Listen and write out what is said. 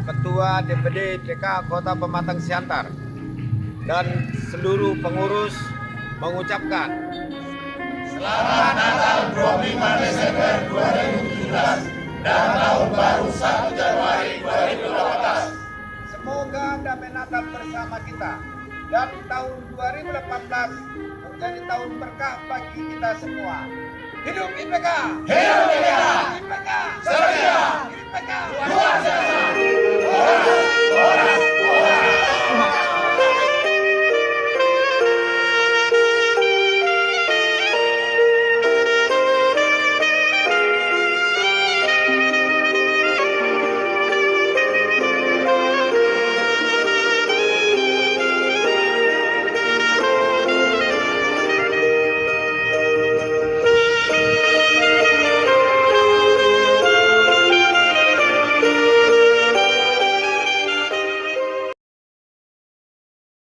Ketua DPD IPK Kota Pematang Siantar dan seluruh pengurus mengucapkan Selamat Natal 25 Desember 2017 dan Tahun Baru 1 Januari 2018. semoga damai Natal bersama kita dan tahun 2018 menjadi tahun berkah bagi kita semua. Hidup IPK! Hidup IPK! IPK! Setia! IPK! Luar biasa! Horas! Horas!